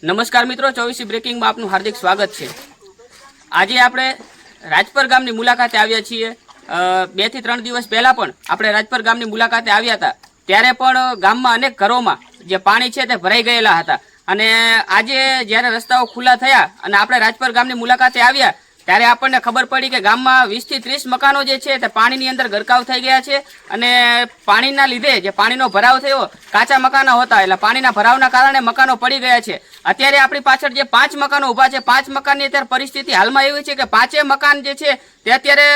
નમસ્કાર મિત્રો, 24 બ્રેકિંગમાં આપનું હાર્દિક સ્વાગત છે। આજે આપણે રાજપર ગામની મુલાકાતે આવ્યા છીએ। 2 થી 3 દિવસ પહેલા પણ આપણે રાજપર ગામની મુલાકાતે આવ્યા હતા, ત્યારે પણ ગામમાં અનેક ઘરોમાં જે પાણી છે તે ભરાઈ ગયેલા હતા। અને આજે જ્યારે રસ્તાઓ ખુલ્લા થયા અને આપણે રાજપર ગામની મુલાકાતે આવ્યા ત્યારે આપણને ખબર પડી કે ગામમાં 20 થી 30 મકાનો જે છે તે પાણીની અંદર ગરકાવ થઈ ગયા છે। અને પાણીના લીધે જે પાણીનો ભરાવ થયો, કાચા મકાનો હતા એટલે પાણીના ભરાવના કારણે મકાનો પડી ગયા છે। અત્યારે આપણી પાછળ જે 5 મકાનો ઊભા છે, 5 મકાનની અત્યારે પરિસ્થિતિ હાલમાં એવી છે કે 5 મકાન જે છે તે અત્યારે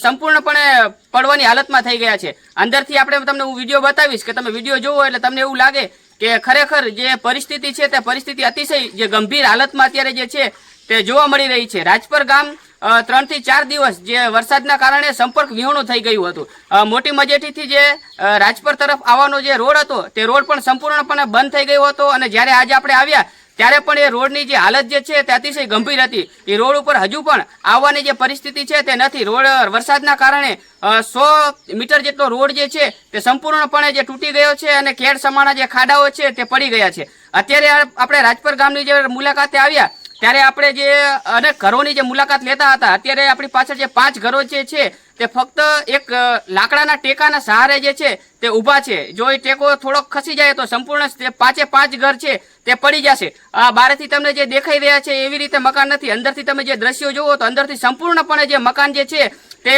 સંપૂર્ણપણે પડવાની હાલતમાં થઈ ગયા છે। અંદરથી આપણે તમને હું વિડીયો બતાવીશ કે તમે વિડીયો જોવો એટલે તમને એવું લાગે કે ખરેખર જે પરિસ્થિતિ છે તે પરિસ્થિતિ અતિશય જે ગંભીર હાલતમાં અત્યારે જે છે તે જોવા મળી રહી છે। રાજપર ગામ 3 થી 4 દિવસ જે વરસાદના કારણે સંપર્ક વિહોણું થઈ ગયું હતું। મોટી મજેઠીથી જે રાજપર તરફ આવવાનો જે રોડ હતો તે રોડ પણ સંપૂર્ણપણે બંધ થઈ ગયો હતો। અને જ્યારે આજે આપણે આવ્યા ત્યારે પણ એ રોડની જે હાલત જે છે તે અતિશય ગંભીર હતી। એ રોડ ઉપર હજુ પણ આવવાની જે પરિસ્થિતિ છે તે નથી। રોડ વરસાદના કારણે 100 મીટર જેટલો રોડ જે છે તે સંપૂર્ણપણે જે તૂટી ગયો છે અને કેડ સમાના જે ખાડાઓ છે તે પડી ગયા છે। અત્યારે આપણે રાજપર ગામની જે મુલાકાતે આવ્યા ત્યારે આપણે જે અનેક ઘરોની જે મુલાકાત લેતા હતા, અત્યારે આપણી પાછળ જે 5 ઘરો જે છે તે ફક્ત એક લાકડાના ટેકાના સહારે જે છે તે ઊભા છે। જો એ ટેકો થોડોક ખસી જાય તો સંપૂર્ણ 5 ઘર છે તે પડી જશે। આ બહારથી તમને જે દેખાઈ રહ્યા છે એવી રીતે મકાન નથી। અંદરથી તમે જે દ્રશ્યો જુઓ તો અંદરથી સંપૂર્ણપણે જે મકાન જે છે તે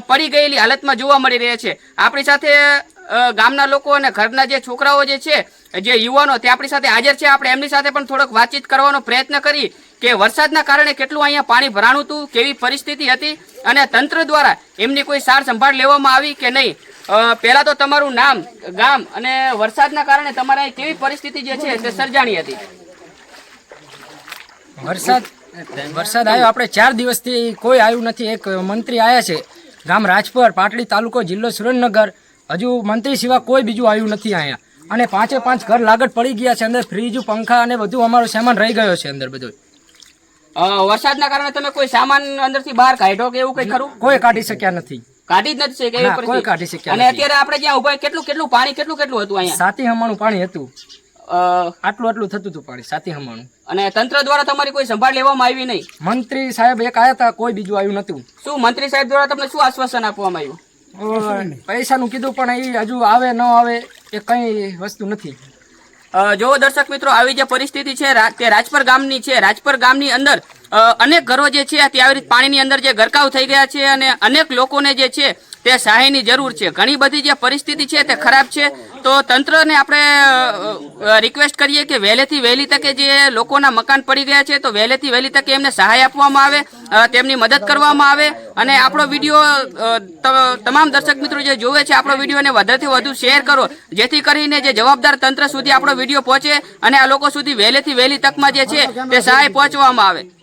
પડી ગયેલી હાલતમાં જોવા મળી રહ્યા છે। આપણી સાથે ગામના લોકો અને ઘરના જે છોકરાઓ જે છે, જે યુવાનો તે આપણી સાથે હાજર છે। આપણે એમની સાથે પણ થોડોક વાતચીત કરવાનો પ્રયત્ન કરી કે વરસાદના કારણે કેટલું અહીંયા પાણી ભરાણું હતું, કેવી પરિસ્થિતિ હતી અને તંત્ર દ્વારા એમની કોઈ સાર સંભાળ લેવામાં આવી કે નહીં। પહેલા તો તમારું નામ, ગામ અને વરસાદના કારણે તમારે અહીં કેવી પરિસ્થિતિ જે છે તે સર્જાણી હતી? વરસાદ આવ્યો, આપણે 4 દિવસથી કોઈ આવ્યું નથી। એક મંત્રી આવ્યા છે ગામ રાજપર, પાટડી તાલુકો, જિલ્લો સુરેન્દ્રનગર। હજુ મંત્રી સિવાય કોઈ બીજું આવ્યું નથી અહીંયા। અને 5 ઘર લાગત પડી ગયા છે। અંદર ફ્રીજ, પંખા અને બધું અમારો સામાન રહી ગયો છે અંદર બધો। વરસાદના કારણે તમે કોઈ સામાન અંદરથી બહાર કાઢ્યો કે એવું કઈ ખરું? કોઈ કાઢી શક્યા નથી, કાઢી જ નથી શક્યા એવી કોઈ કાઢી શક્યા અને અત્યારે આપણે જ્યાં ઉભા કેટલું પાણી કેટલું હતું અહીંયા? 7 હમાણું પાણી હતું। આટલું થતું હતું પાણી, 7 હમાણું। અને તંત્ર દ્વારા તમારી કોઈ સંભાળ લેવામાં આવી નહીં? મંત્રી સાહેબ એક આવ્યા હતા, કોઈ બીજું આવ્યું નતું। શું મંત્રી સાહેબ દ્વારા તમને શું આશ્વાસન આપવામાં આવ્યું? પૈસાનું કીધું પણ એ હજુ આવે ન આવે એ કઈ વસ્તુ નથી। જો દર્શક મિત્રો, આવી જે પરિસ્થિતિ છે તે રાજપર ગામની છે। રાજપર ગામની અંદર અનેક ઘરો જે છે તે આવી રીતે પાણીની અંદર જે ગરકાવ થઈ ગયા છે અને અનેક લોકોને જે છે તે સહાયની જરૂર છે। ઘણી બધી જે પરિસ્થિતિ છે તે ખરાબ છે। તો તંત્રને આપણે રિક્વેસ્ટ કરીએ કે વહેલેથી વહેલી તકે જે લોકોના મકાન પડી ગયા છે તો વહેલેથી વહેલી તકે એમને સહાય આપવામાં આવે, તેમની મદદ કરવામાં આવે। અને આપણો વિડીયો તમામ દર્શક મિત્રો જે જોવે છે આપણો વિડીયોને વધુથી વધુ શેર કરો, જેથી કરીને જે જવાબદાર તંત્ર સુધી આપણો વિડીયો પહોંચે અને આ લોકો સુધી વહેલેથી વહેલી તકમાં જે છે તે સહાય પહોંચવામાં આવે।